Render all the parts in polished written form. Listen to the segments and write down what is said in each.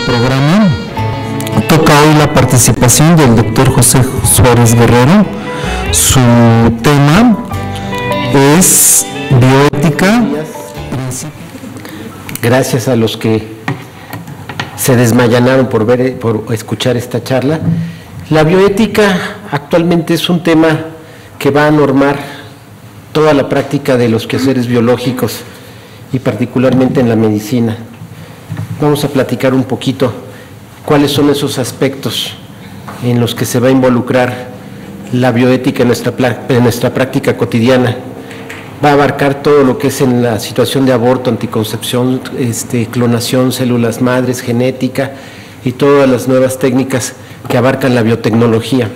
programa. Toca hoy la participación del doctor José Suárez Guerrero. Su tema es bioética. Gracias a los que se desmayanaron por escuchar esta charla. La bioética actualmente es un tema que va a normar toda la práctica de los quehaceres biológicos y particularmente en la medicina. Vamos a platicar un poquito cuáles son esos aspectos en los que se va a involucrar la bioética en nuestra práctica cotidiana. Va a abarcar todo lo que es en la situación de aborto, anticoncepción, clonación, células madres, genética y todas las nuevas técnicas que abarcan la biotecnología.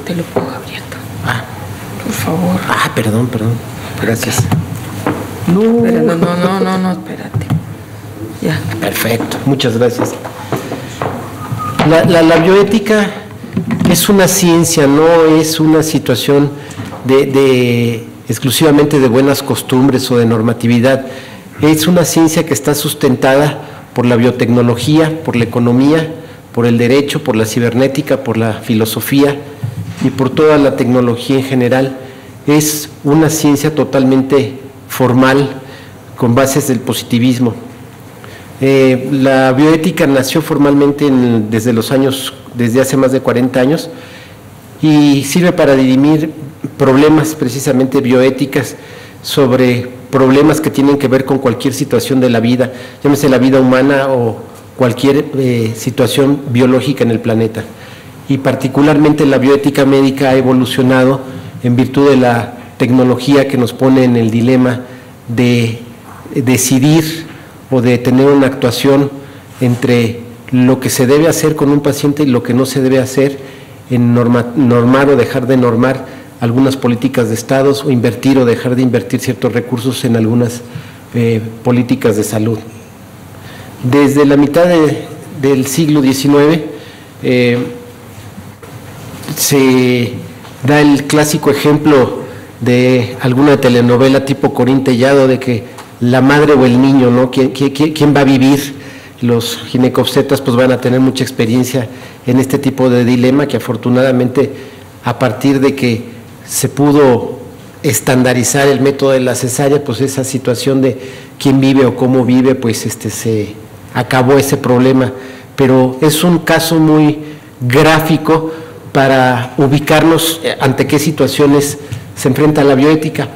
Te lo pongo abierto. Por favor. Perdón. Gracias. No, espérate. Ya. Perfecto, muchas gracias. La bioética es una ciencia, no es una situación exclusivamente de buenas costumbres o de normatividad. Es una ciencia que está sustentada por la biotecnología, por la economía, por el derecho, por la cibernética, por la filosofía y por toda la tecnología en general. Es una ciencia totalmente formal, con bases del positivismo. La bioética nació formalmente desde hace más de 40 años y sirve para dirimir problemas precisamente bioéticas sobre problemas que tienen que ver con cualquier situación de la vida, llámese la vida humana o cualquier situación biológica en el planeta. Y particularmente la bioética médica ha evolucionado en virtud de la tecnología que nos pone en el dilema de decidir o de tener una actuación entre lo que se debe hacer con un paciente y lo que no se debe hacer, en normar o dejar de normar algunas políticas de estados o invertir o dejar de invertir ciertos recursos en algunas políticas de salud. Desde la mitad del siglo XIX se da el clásico ejemplo de alguna telenovela tipo Corín Tellado de que la madre o el niño, ¿no? ¿Quién va a vivir? Los ginecobstetras pues van a tener mucha experiencia en este tipo de dilema que afortunadamente a partir de que se pudo estandarizar el método de la cesárea, pues esa situación de quién vive o cómo vive, pues se acabó ese problema. Pero es un caso muy gráfico para ubicarnos ante qué situaciones se enfrenta la bioética.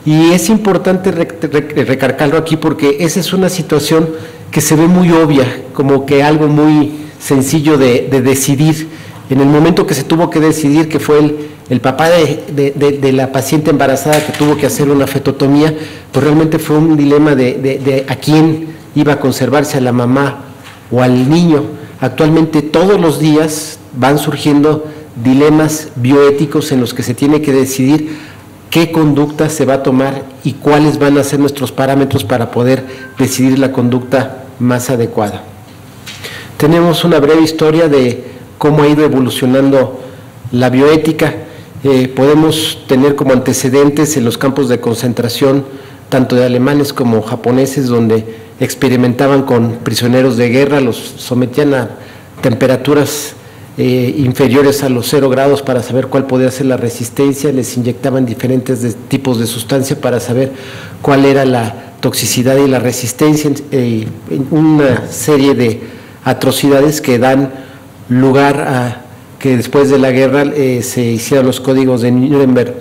Y es importante recalcarlo aquí porque esa es una situación que se ve muy obvia, como que algo muy sencillo de decidir. En el momento que se tuvo que decidir, que fue el papá de la paciente embarazada que tuvo que hacer una fetotomía, pues realmente fue un dilema de a quién iba a conservarse, a la mamá o al niño. Actualmente todos los días van surgiendo dilemas bioéticos en los que se tiene que decidir qué conducta se va a tomar y cuáles van a ser nuestros parámetros para poder decidir la conducta más adecuada. Tenemos una breve historia de cómo ha ido evolucionando la bioética. Podemos tener como antecedentes en los campos de concentración, tanto de alemanes como japoneses, donde experimentaban con prisioneros de guerra, los sometían a temperaturas inferiores a los 0 grados para saber cuál podía ser la resistencia, les inyectaban diferentes tipos de sustancia para saber cuál era la toxicidad y la resistencia, una serie de atrocidades que dan lugar a que después de la guerra se hicieran los códigos de Nuremberg.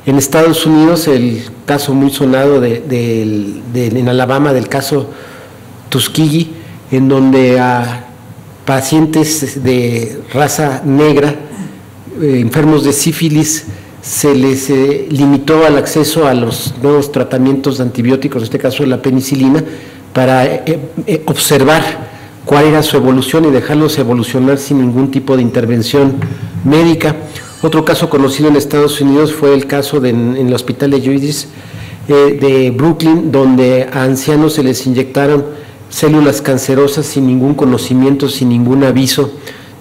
En Estados Unidos el caso muy sonado en Alabama del caso Tuskegee, en donde a pacientes de raza negra, enfermos de sífilis, se les limitó al acceso a los nuevos tratamientos de antibióticos, en este caso la penicilina, para observar cuál era su evolución y dejarlos evolucionar sin ningún tipo de intervención médica. Otro caso conocido en Estados Unidos fue el caso en el hospital de Juice de Brooklyn, donde a ancianos se les inyectaron células cancerosas sin ningún conocimiento, sin ningún aviso,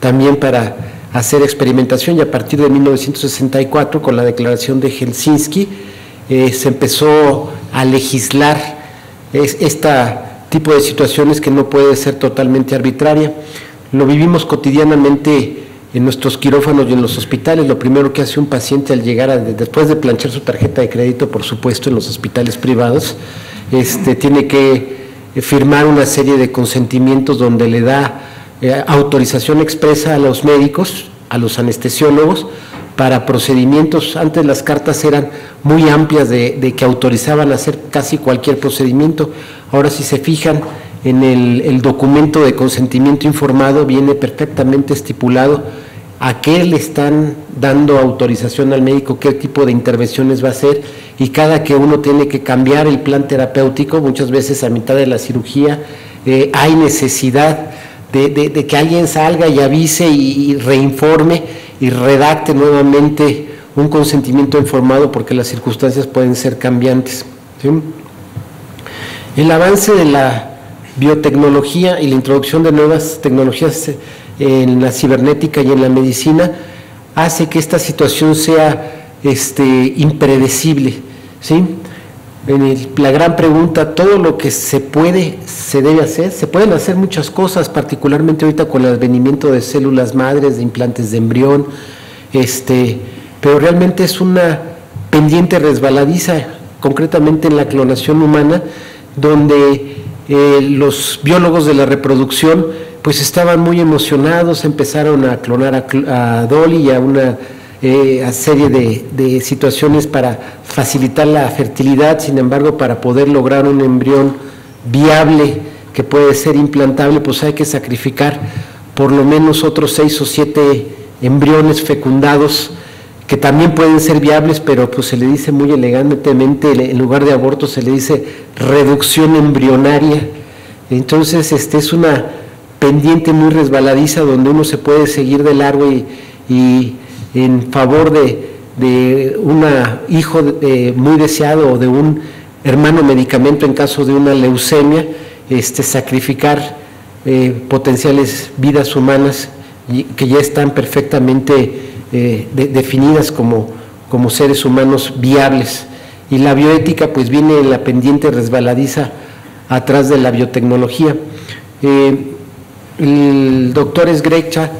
también para hacer experimentación, y a partir de 1964, con la declaración de Helsinki, se empezó a legislar esta tipo de situaciones que no puede ser totalmente arbitraria. Lo vivimos cotidianamente en nuestros quirófanos y en los hospitales. Lo primero que hace un paciente al llegar, después de planchar su tarjeta de crédito, por supuesto, en los hospitales privados, tiene que firmar una serie de consentimientos donde le da autorización expresa a los médicos, a los anestesiólogos, para procedimientos. Antes las cartas eran muy amplias de que autorizaban hacer casi cualquier procedimiento. Ahora, si se fijan en el documento de consentimiento informado, viene perfectamente estipulado a qué le están dando autorización al médico, qué tipo de intervenciones va a hacer, y cada que uno tiene que cambiar el plan terapéutico, muchas veces a mitad de la cirugía, hay necesidad de que alguien salga y avise y reinforme y redacte nuevamente un consentimiento informado, porque las circunstancias pueden ser cambiantes, ¿sí? El avance de la biotecnología y la introducción de nuevas tecnologías en la cibernética y en la medicina hace que esta situación sea impredecible, ¿sí? La gran pregunta, todo lo que se puede, se debe hacer. Se pueden hacer muchas cosas, particularmente ahorita con el advenimiento de células madres, de implantes de embrión, pero realmente es una pendiente resbaladiza, concretamente en la clonación humana, donde los biólogos de la reproducción pues estaban muy emocionados, empezaron a clonar a Dolly y a una serie de situaciones para facilitar la fertilidad. Sin embargo, para poder lograr un embrión viable que puede ser implantable, pues hay que sacrificar por lo menos otros 6 o 7 embriones fecundados que también pueden ser viables, pero pues se le dice muy elegantemente, en lugar de aborto se le dice reducción embrionaria. Entonces es una pendiente muy resbaladiza donde uno se puede seguir de largo y en favor de un hijo muy deseado o de un hermano medicamento en caso de una leucemia, sacrificar potenciales vidas humanas que ya están perfectamente definidas como seres humanos viables. Y la bioética pues viene en la pendiente resbaladiza atrás de la biotecnología. El doctor Sgrecha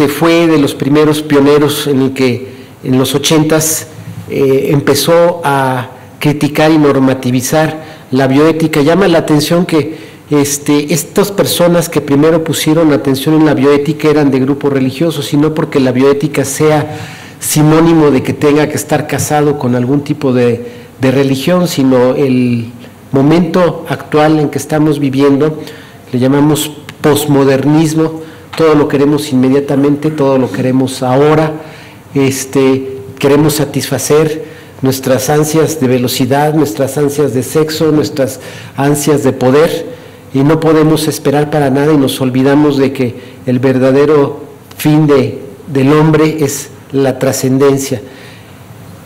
fue de los primeros pioneros en el que en los 80s empezó a criticar y normativizar la bioética. Llama la atención que estas personas que primero pusieron atención en la bioética eran de grupos religiosos, y no porque la bioética sea sinónimo de que tenga que estar casado con algún tipo de religión, sino el momento actual en que estamos viviendo, le llamamos posmodernismo. Todo lo queremos inmediatamente, todo lo queremos ahora, queremos satisfacer nuestras ansias de velocidad, nuestras ansias de sexo, nuestras ansias de poder, y no podemos esperar para nada, y nos olvidamos de que el verdadero fin del hombre es la trascendencia.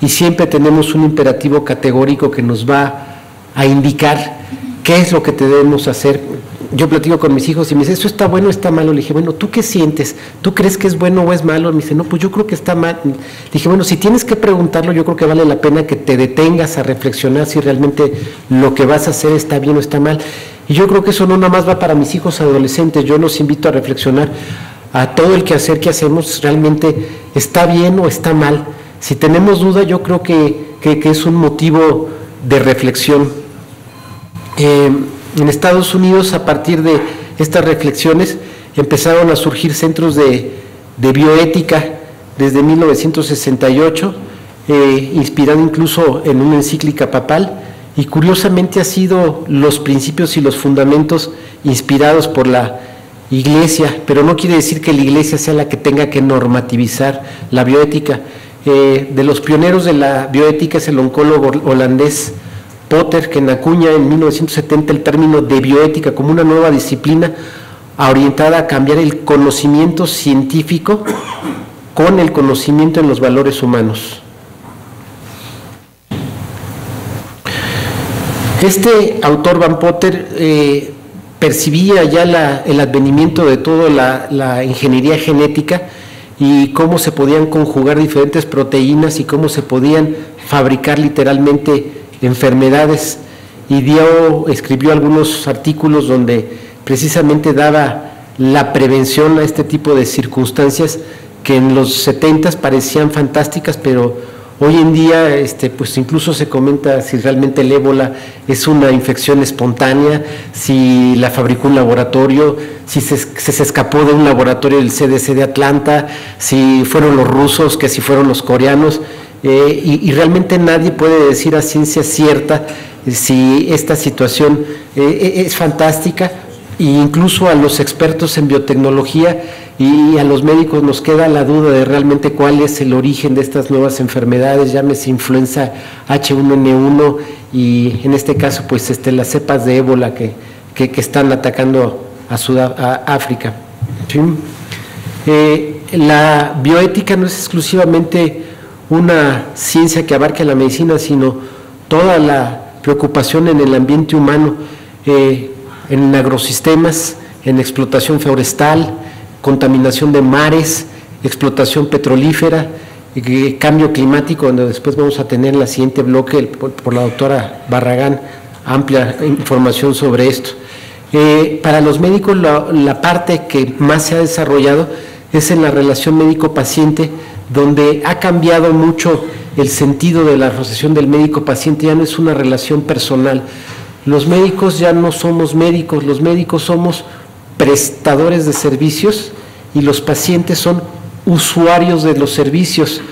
Y siempre tenemos un imperativo categórico que nos va a indicar qué es lo que debemos hacer. Yo platico con mis hijos y me dice, ¿esto está bueno o está malo? Le dije, bueno, ¿tú qué sientes? ¿Tú crees que es bueno o es malo? Me dice, no, pues yo creo que está mal. Le dije, bueno, si tienes que preguntarlo, yo creo que vale la pena que te detengas a reflexionar si realmente lo que vas a hacer está bien o está mal. Y yo creo que eso no nada más va para mis hijos adolescentes. Yo los invito a reflexionar a todo el quehacer que hacemos, realmente está bien o está mal. Si tenemos duda, yo creo que es un motivo de reflexión. En Estados Unidos, a partir de estas reflexiones, empezaron a surgir centros de bioética desde 1968, inspirado incluso en una encíclica papal, y curiosamente ha sido los principios y los fundamentos inspirados por la Iglesia, pero no quiere decir que la Iglesia sea la que tenga que normativizar la bioética. De los pioneros de la bioética es el oncólogo holandés Potter, que acuña en 1970 el término de bioética como una nueva disciplina orientada a cambiar el conocimiento científico con el conocimiento en los valores humanos. Este autor, Van Potter, percibía ya el advenimiento de toda la ingeniería genética y cómo se podían conjugar diferentes proteínas y cómo se podían fabricar literalmente enfermedades, y escribió algunos artículos donde precisamente daba la prevención a este tipo de circunstancias que en los 70s parecían fantásticas, pero hoy en día pues incluso se comenta si realmente el ébola es una infección espontánea, si la fabricó un laboratorio, si se escapó de un laboratorio del CDC de Atlanta, si fueron los rusos, que si fueron los coreanos, y realmente nadie puede decir a ciencia cierta si esta situación es fantástica. E incluso a los expertos en biotecnología y a los médicos nos queda la duda de realmente cuál es el origen de estas nuevas enfermedades, llámese influenza H1N1 y en este caso pues las cepas de ébola que están atacando a África. ¿Sí? La bioética no es exclusivamente una ciencia que abarca la medicina, sino toda la preocupación en el ambiente humano, en agrosistemas, en explotación forestal, contaminación de mares, explotación petrolífera, cambio climático, donde después vamos a tener en la siguiente bloque por la doctora Barragán amplia información sobre esto. Para los médicos la parte que más se ha desarrollado es en la relación médico-paciente, donde ha cambiado mucho el sentido de la asociación del médico-paciente, ya no es una relación personal. Los médicos ya no somos médicos, los médicos somos prestadores de servicios y los pacientes son usuarios de los servicios.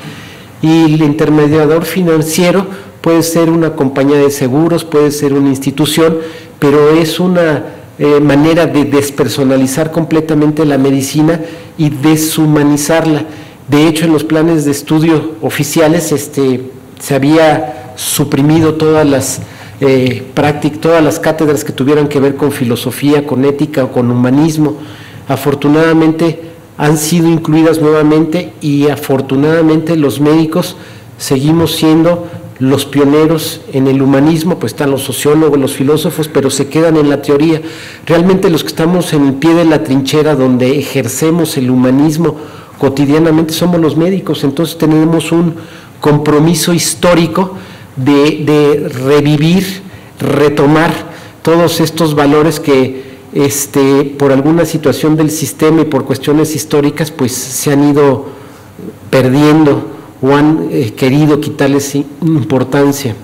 Y el intermediador financiero puede ser una compañía de seguros, puede ser una institución, pero es una manera de despersonalizar completamente la medicina y deshumanizarla. De hecho, en los planes de estudio oficiales se había suprimido todas las todas las cátedras que tuvieran que ver con filosofía, con ética o con humanismo. Afortunadamente han sido incluidas nuevamente y afortunadamente los médicos seguimos siendo los pioneros en el humanismo, pues están los sociólogos, los filósofos, pero se quedan en la teoría. Realmente los que estamos en el pie de la trinchera donde ejercemos el humanismo cotidianamente somos los médicos, entonces tenemos un compromiso histórico de revivir, retomar todos estos valores que por alguna situación del sistema y por cuestiones históricas pues se han ido perdiendo o han querido quitarles importancia.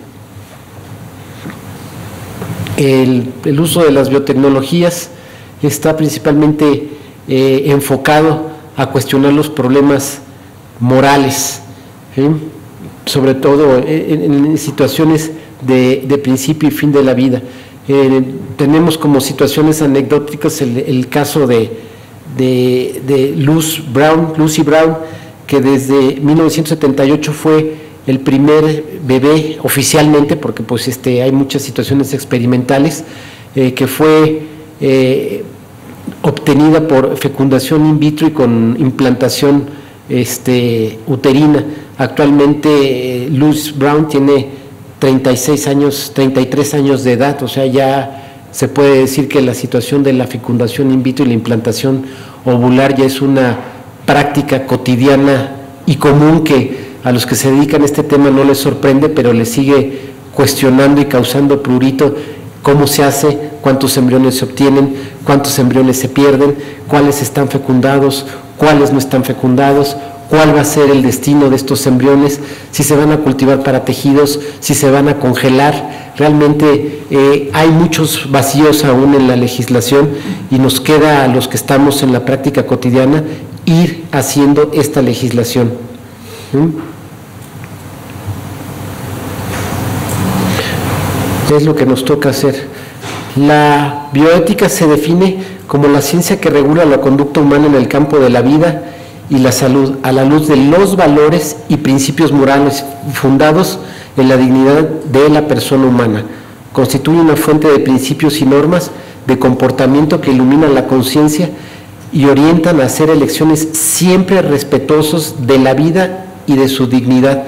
El uso de las biotecnologías está principalmente enfocado a cuestionar los problemas morales, ¿sí? Sobre todo en situaciones de principio y fin de la vida. Tenemos como situaciones anecdóticas el caso de Lucy Brown, que desde 1978 fue el primer bebé oficialmente, porque pues hay muchas situaciones experimentales, que fue obtenida por fecundación in vitro y con implantación uterina. Actualmente Lucy Brown tiene 33 años de edad, o sea, ya se puede decir que la situación de la fecundación in vitro y la implantación ovular ya es una práctica cotidiana y común que a los que se dedican a este tema no les sorprende, pero les sigue cuestionando y causando prurito cómo se hace, cuántos embriones se obtienen, cuántos embriones se pierden, cuáles están fecundados, cuáles no están fecundados, cuál va a ser el destino de estos embriones, si se van a cultivar para tejidos, si se van a congelar. Realmente hay muchos vacíos aún en la legislación y nos queda a los que estamos en la práctica cotidiana ir haciendo esta legislación. Es lo que nos toca hacer. La bioética se define como la ciencia que regula la conducta humana en el campo de la vida y la salud, a la luz de los valores y principios morales fundados en la dignidad de la persona humana. Constituye una fuente de principios y normas de comportamiento que iluminan la conciencia y orientan a hacer elecciones siempre respetuosos de la vida y de su dignidad.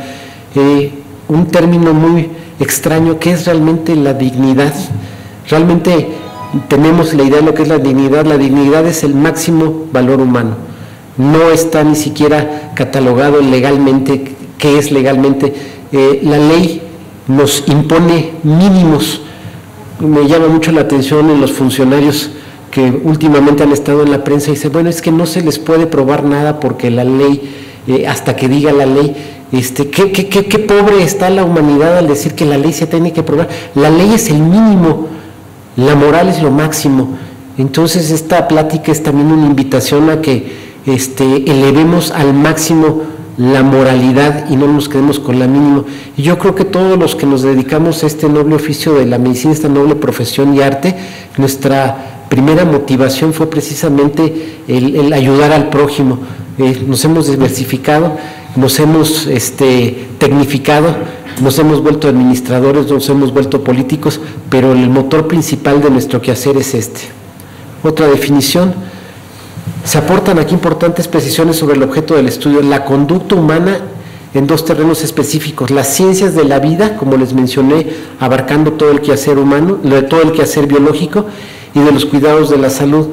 Un término muy extraño, ¿qué es realmente la dignidad? Realmente tenemos la idea de lo que es la dignidad. La dignidad es el máximo valor humano. No está ni siquiera catalogado legalmente, qué es legalmente. La ley nos impone mínimos me llama mucho la atención en los funcionarios que últimamente han estado en la prensa y dicen, bueno, es que no se les puede probar nada porque la ley, hasta que diga la ley, qué pobre está la humanidad al decir que la ley se tiene que probar. La ley es el mínimo, la moral es lo máximo. Entonces esta plática es también una invitación a que elevemos al máximo la moralidad y no nos quedemos con la mínima. Y yo creo que todos los que nos dedicamos a este noble oficio de la medicina, esta noble profesión y arte, nuestra primera motivación fue precisamente el ayudar al prójimo. Nos hemos diversificado, nos hemos tecnificado, nos hemos vuelto administradores, nos hemos vuelto políticos, pero el motor principal de nuestro quehacer es este. Otra definición: se aportan aquí importantes precisiones sobre el objeto del estudio, la conducta humana en dos terrenos específicos: las ciencias de la vida, como les mencioné, abarcando todo el quehacer humano, todo el quehacer biológico, y de los cuidados de la salud.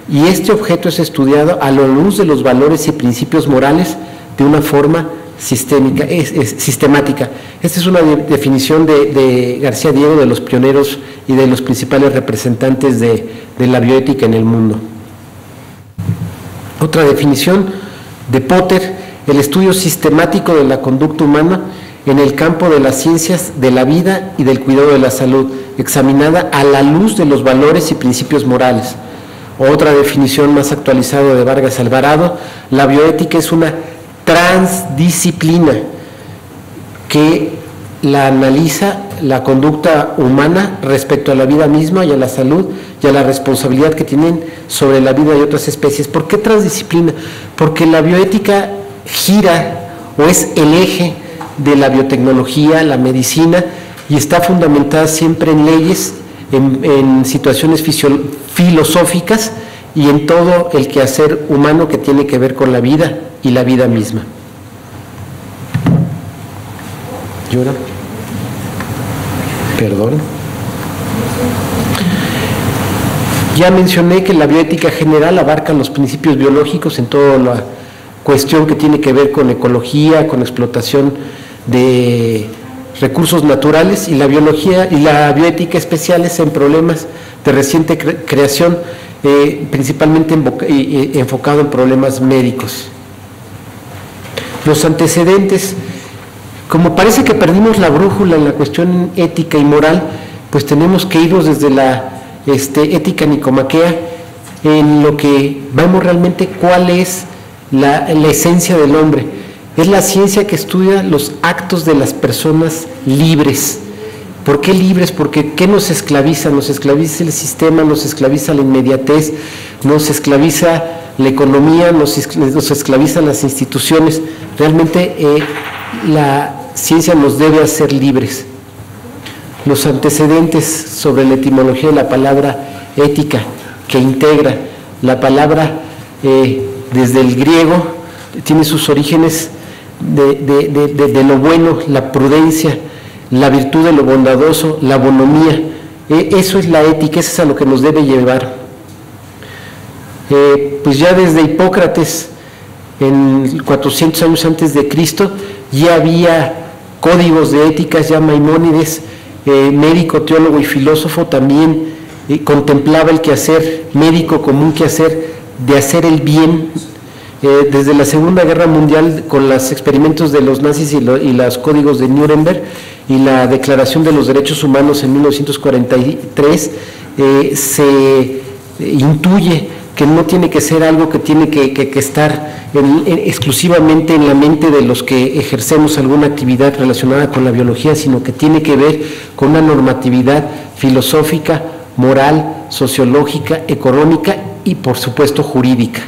Y este objeto es estudiado a la luz de los valores y principios morales de una forma sistemática. Esta es una definición de García Diego, de los pioneros y de los principales representantes de la bioética en el mundo. Otra definición de Potter: el estudio sistemático de la conducta humana en el campo de las ciencias de la vida y del cuidado de la salud, examinada a la luz de los valores y principios morales. Otra definición más actualizada de Vargas Alvarado: la bioética es una transdisciplina que la analiza la conducta humana respecto a la vida misma y a la salud y a la responsabilidad que tienen sobre la vida de otras especies. ¿Por qué transdisciplina? Porque la bioética gira o es el eje de la biotecnología, la medicina, y está fundamentada siempre en leyes, en situaciones filosóficas y en todo el quehacer humano que tiene que ver con la vida y la vida misma. ¿Llora? Perdón. Ya mencioné que la bioética general abarca los principios biológicos en toda la cuestión que tiene que ver con ecología, con explotación de recursos naturales, y la biología y la bioética especiales en problemas de reciente creación, principalmente enfocado en problemas médicos. Los antecedentes: como parece que perdimos la brújula en la cuestión ética y moral, pues tenemos que irnos desde la ética nicomaquea, en lo que vemos realmente cuál es la esencia del hombre. Es la ciencia que estudia los actos de las personas libres. ¿Por qué libres? Porque ¿qué nos esclaviza? Nos esclaviza el sistema, nos esclaviza la inmediatez, nos esclaviza la economía, nos esclavizan las instituciones. Realmente la ciencia nos debe hacer libres. Los antecedentes sobre la etimología de la palabra ética, que integra la palabra desde el griego, tiene sus orígenes de lo bueno, la prudencia, la virtud de lo bondadoso, la bonomía. Eso es la ética, eso es a lo que nos debe llevar. Pues ya desde Hipócrates, en 400 años antes de Cristo, ya había códigos de éticas. Ya Maimónides, médico, teólogo y filósofo, también contemplaba el quehacer médico como un quehacer de hacer el bien. Desde la Segunda Guerra Mundial, con los experimentos de los nazis y los códigos de Nuremberg y la Declaración de los Derechos Humanos en 1943, se intuye que no tiene que ser algo que tiene que estar exclusivamente en la mente de los que ejercemos alguna actividad relacionada con la biología, sino que tiene que ver con una normatividad filosófica, moral, sociológica, económica y, por supuesto, jurídica.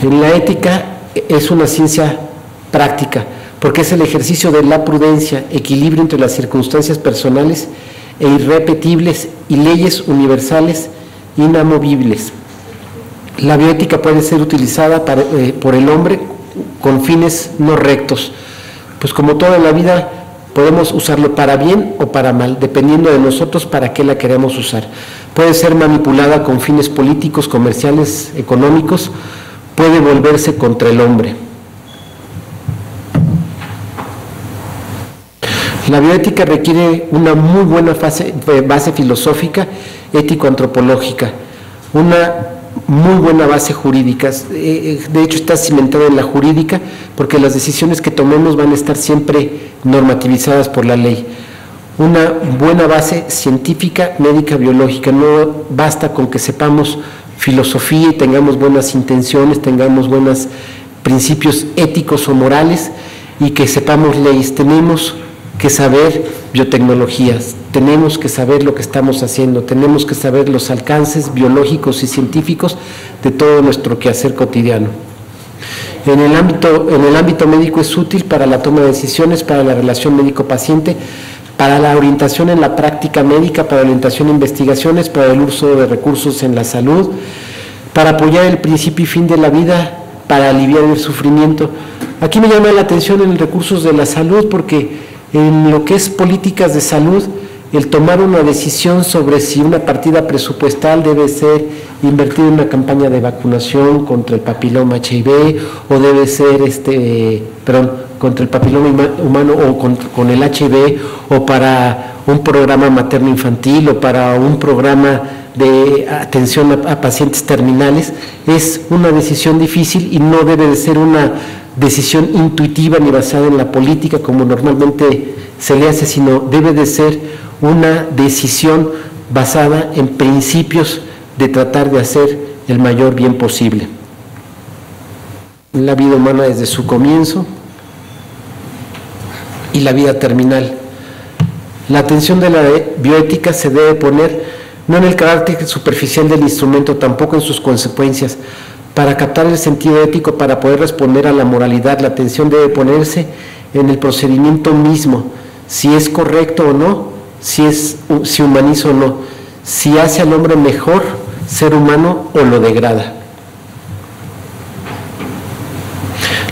En la ética es una ciencia práctica, porque es el ejercicio de la prudencia, equilibrio entre las circunstancias personales e irrepetibles y leyes universales inamovibles. La bioética puede ser utilizada por el hombre con fines no rectos, pues como toda la vida podemos usarlo para bien o para mal, dependiendo de nosotros para qué la queremos usar. Puede ser manipulada con fines políticos, comerciales, económicos, puede volverse contra el hombre. La bioética requiere una muy buena base filosófica, ético-antropológica, una muy buena base jurídica. De hecho, está cimentada en la jurídica, porque las decisiones que tomemos van a estar siempre normativizadas por la ley. Una buena base científica, médica, biológica. No basta con que sepamos filosofía y tengamos buenas intenciones, tengamos buenos principios éticos o morales y que sepamos leyes. Tenemos que saber biotecnologías, tenemos que saber lo que estamos haciendo, tenemos que saber los alcances biológicos y científicos de todo nuestro quehacer cotidiano. En el ámbito médico es útil para la toma de decisiones, para la relación médico-paciente, para la orientación en la práctica médica, para la orientación en investigaciones, para el uso de recursos en la salud, para apoyar el principio y fin de la vida, para aliviar el sufrimiento. Aquí me llama la atención en recursos de la salud, porque en lo que es políticas de salud, el tomar una decisión sobre si una partida presupuestal debe ser invertida en una campaña de vacunación contra el papiloma HIV o debe ser contra el papiloma humano o con el HIV, o para un programa materno-infantil o para un programa de atención a pacientes terminales, es una decisión difícil y no debe de ser una decisión intuitiva ni basada en la política como normalmente se le hace, sino debe de ser una decisión basada en principios de tratar de hacer el mayor bien posible. La vida humana desde su comienzo y la vida terminal. La atención de la bioética se debe poner no en el carácter superficial del instrumento, tampoco en sus consecuencias. Para captar el sentido ético, para poder responder a la moralidad, la atención debe ponerse en el procedimiento mismo, si es correcto o no, si humaniza o no, si hace al hombre mejor ser humano o lo degrada.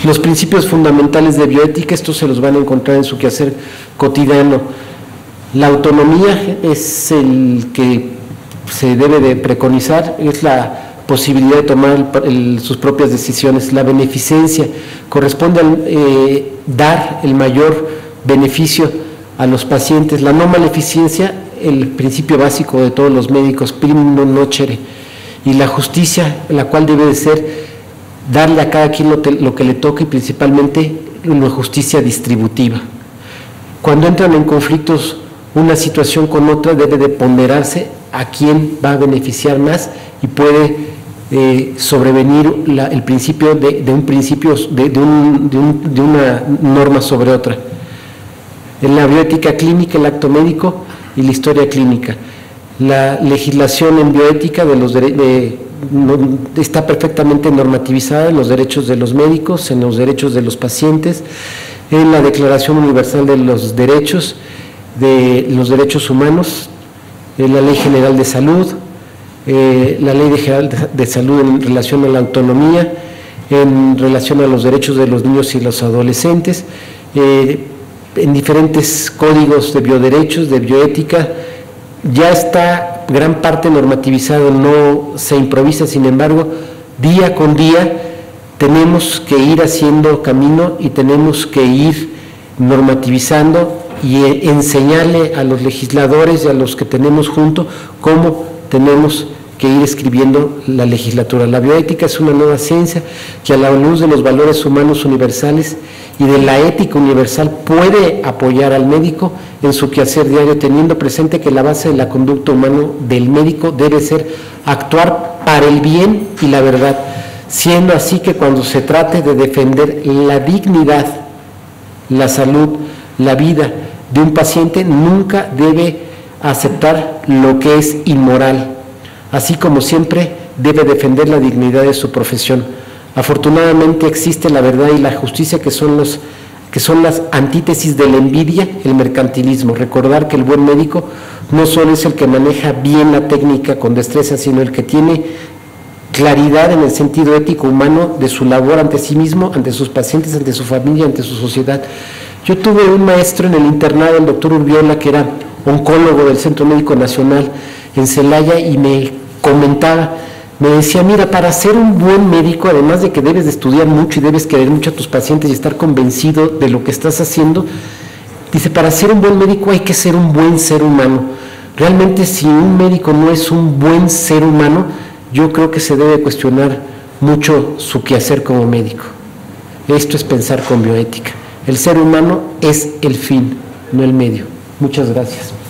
Los principios fundamentales de bioética, estos se los van a encontrar en su quehacer cotidiano. La autonomía es el que se debe de preconizar, es la posibilidad de tomar sus propias decisiones. La beneficencia corresponde a dar el mayor beneficio a los pacientes. La no maleficencia, el principio básico de todos los médicos, primum non nocere, y la justicia, la cual debe de ser darle a cada quien lo que le toca, y principalmente una justicia distributiva. Cuando entran en conflictos una situación con otra, debe de ponderarse a quién va a beneficiar más y puede sobrevenir el principio de una norma sobre otra. En la bioética clínica, el acto médico y la historia clínica. La legislación en bioética está perfectamente normativizada en los derechos de los médicos, en los derechos de los pacientes, en la Declaración Universal de los Derechos Humanos, en la Ley General de Salud, la Ley General de Salud en relación a la autonomía, en relación a los derechos de los niños y los adolescentes, en diferentes códigos de bioderechos, de bioética. Ya está gran parte normativizado, no se improvisa. Sin embargo, día con día tenemos que ir haciendo camino y tenemos que ir normativizando y enseñarle a los legisladores y a los que tenemos junto cómo tenemos que ir escribiendo la legislatura. La bioética es una nueva ciencia que, a la luz de los valores humanos universales y de la ética universal, puede apoyar al médico en su quehacer diario, teniendo presente que la base de la conducta humana del médico debe ser actuar para el bien y la verdad, siendo así que cuando se trate de defender la dignidad, la salud, la vida de un paciente, nunca debe aceptar lo que es inmoral, así como siempre debe defender la dignidad de su profesión. Afortunadamente existe la verdad y la justicia, que son las antítesis de la envidia, el mercantilismo. Recordar que el buen médico no solo es el que maneja bien la técnica con destreza, sino el que tiene claridad en el sentido ético humano de su labor ante sí mismo, ante sus pacientes, ante su familia, ante su sociedad. Yo tuve un maestro en el internado, el doctor Urbiola, que era oncólogo del Centro Médico Nacional en Celaya, y me comentaba, me decía: mira, para ser un buen médico, además de que debes de estudiar mucho y debes querer mucho a tus pacientes y estar convencido de lo que estás haciendo, Dice, para ser un buen médico hay que ser un buen ser humano. Realmente, si un médico no es un buen ser humano, yo creo que se debe cuestionar mucho su quehacer como médico. Esto es pensar con bioética. El ser humano es el fin, no el medio. Muchas gracias.